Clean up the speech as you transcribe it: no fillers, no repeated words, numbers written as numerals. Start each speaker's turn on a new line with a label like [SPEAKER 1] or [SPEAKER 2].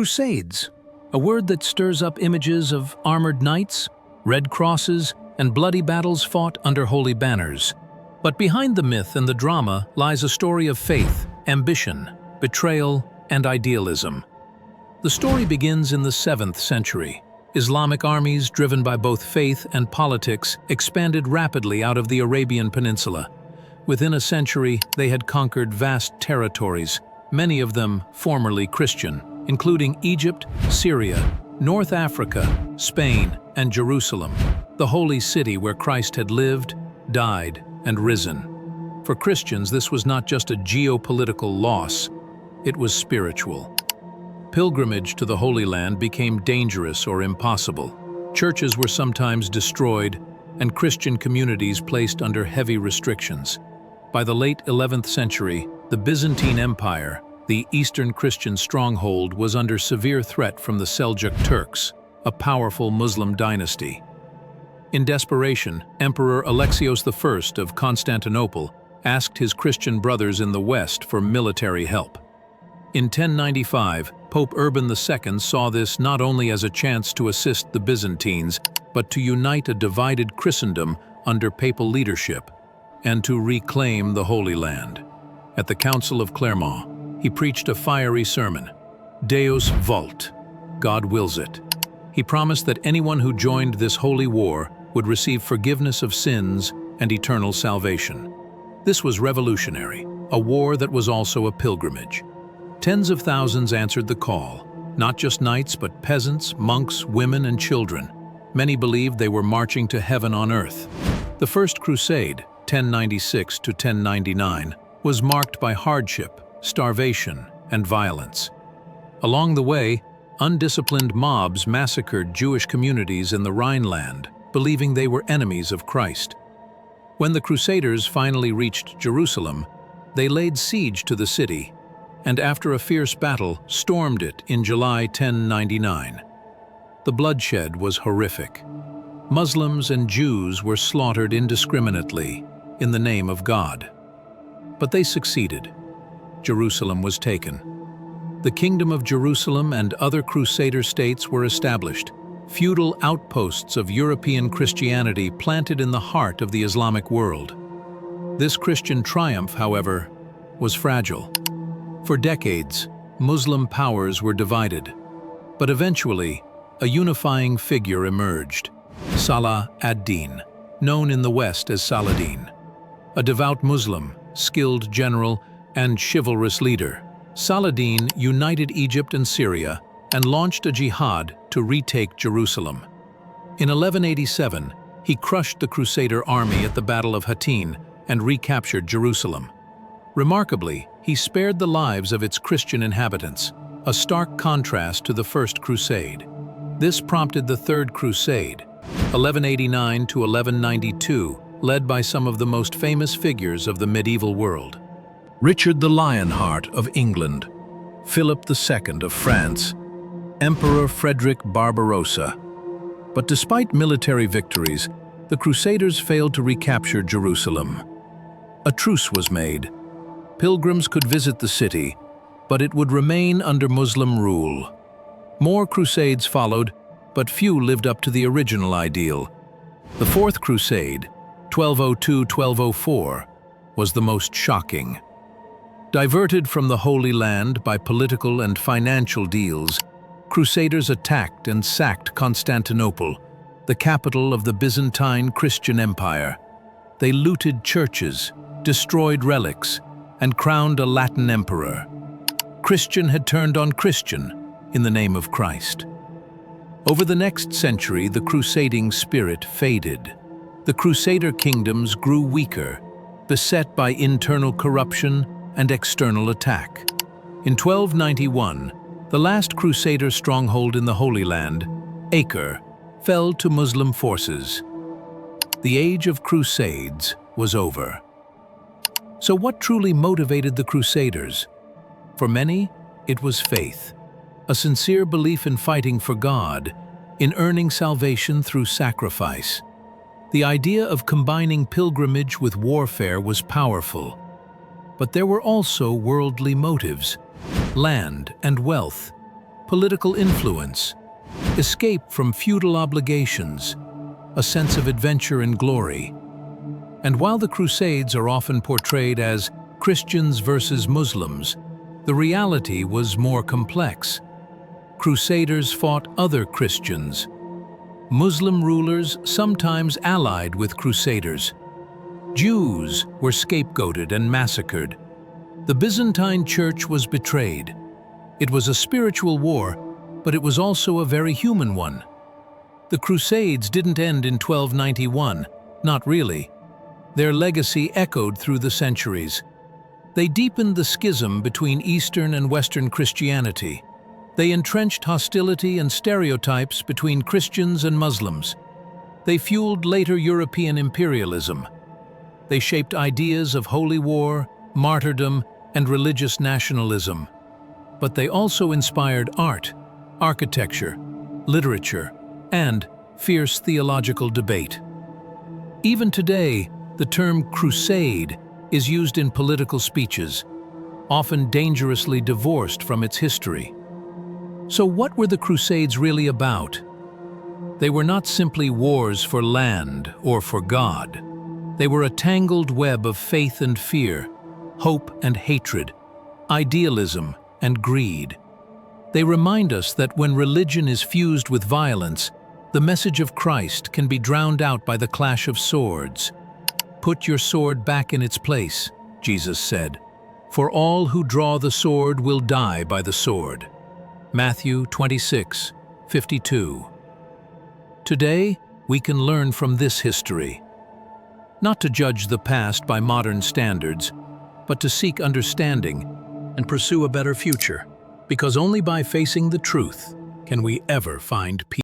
[SPEAKER 1] Crusades, a word that stirs up images of armored knights, red crosses, and bloody battles fought under holy banners. But behind the myth and the drama lies a story of faith, ambition, betrayal, and idealism. The story begins in the 7th century. Islamic armies, driven by both faith and politics, expanded rapidly out of the Arabian Peninsula. Within a century, they had conquered vast territories, many of them formerly Christian, including Egypt, Syria, North Africa, Spain, and Jerusalem, the holy city where Christ had lived, died, and risen. For Christians, this was not just a geopolitical loss, it was spiritual. Pilgrimage to the Holy Land became dangerous or impossible. Churches were sometimes destroyed, and Christian communities placed under heavy restrictions. By the late 11th century, the Byzantine Empire, the Eastern Christian stronghold, was under severe threat from the Seljuk Turks, a powerful Muslim dynasty. In desperation, Emperor Alexios I of Constantinople asked his Christian brothers in the West for military help. In 1095, Pope Urban II saw this not only as a chance to assist the Byzantines, but to unite a divided Christendom under papal leadership, and to reclaim the Holy Land. At the Council of Clermont, he preached a fiery sermon, Deus vult, God wills it. He promised that anyone who joined this holy war would receive forgiveness of sins and eternal salvation. This was revolutionary, a war that was also a pilgrimage. Tens of thousands answered the call, not just knights but peasants, monks, women, and children. Many believed they were marching to heaven on earth. The First Crusade, 1096 to 1099, was marked by hardship, starvation, and violence. Along the way, undisciplined mobs massacred Jewish communities in the Rhineland, believing they were enemies of Christ. When the Crusaders finally reached Jerusalem, they laid siege to the city, and after a fierce battle, stormed it in July 1099. The bloodshed was horrific. Muslims and Jews were slaughtered indiscriminately in the name of God. But they succeeded. Jerusalem was taken. The Kingdom of Jerusalem and other Crusader states were established, feudal outposts of European Christianity planted in the heart of the Islamic world. This Christian triumph, however, was fragile. For decades, Muslim powers were divided, but eventually, a unifying figure emerged, Salah ad-Din, known in the West as Saladin. A devout Muslim, skilled general, and chivalrous leader, Saladin united Egypt and Syria and launched a jihad to retake Jerusalem. In 1187, he crushed the Crusader army at the Battle of Hattin and recaptured Jerusalem. Remarkably, he spared the lives of its Christian inhabitants, a stark contrast to the First Crusade. This prompted the Third Crusade, 1189 to 1192, led by some of the most famous figures of the medieval world. Richard the Lionheart of England, Philip II of France, Emperor Frederick Barbarossa. But despite military victories, the Crusaders failed to recapture Jerusalem. A truce was made. Pilgrims could visit the city, but it would remain under Muslim rule. More crusades followed, but few lived up to the original ideal. The Fourth Crusade, 1202–1204, was the most shocking. Diverted from the Holy Land by political and financial deals, Crusaders attacked and sacked Constantinople, the capital of the Byzantine Christian Empire. They looted churches, destroyed relics, and crowned a Latin emperor. Christian had turned on Christian in the name of Christ. Over the next century, the crusading spirit faded. The Crusader kingdoms grew weaker, beset by internal corruption and external attack. In 1291, the last Crusader stronghold in the Holy Land, Acre, fell to Muslim forces. The age of Crusades was over. So what truly motivated the Crusaders? For many, it was faith, a sincere belief in fighting for God, in earning salvation through sacrifice. The idea of combining pilgrimage with warfare was powerful. But there were also worldly motives, land and wealth, political influence, escape from feudal obligations, a sense of adventure and glory. And while the Crusades are often portrayed as Christians versus Muslims, the reality was more complex. Crusaders fought other Christians. Muslim rulers sometimes allied with Crusaders. Jews were scapegoated and massacred. The Byzantine Church was betrayed. It was a spiritual war, but it was also a very human one. The Crusades didn't end in 1291, not really. Their legacy echoed through the centuries. They deepened the schism between Eastern and Western Christianity. They entrenched hostility and stereotypes between Christians and Muslims. They fueled later European imperialism. They shaped ideas of holy war, martyrdom, and religious nationalism. But they also inspired art, architecture, literature, and fierce theological debate. Even today, the term crusade is used in political speeches, often dangerously divorced from its history. So what were the Crusades really about? They were not simply wars for land or for God. They were a tangled web of faith and fear, hope and hatred, idealism and greed. They remind us that when religion is fused with violence, the message of Christ can be drowned out by the clash of swords. "Put your sword back in its place," Jesus said, "for all who draw the sword will die by the sword." Matthew 26:52. Today, we can learn from this history. Not to judge the past by modern standards, but to seek understanding and pursue a better future, because only by facing the truth can we ever find peace.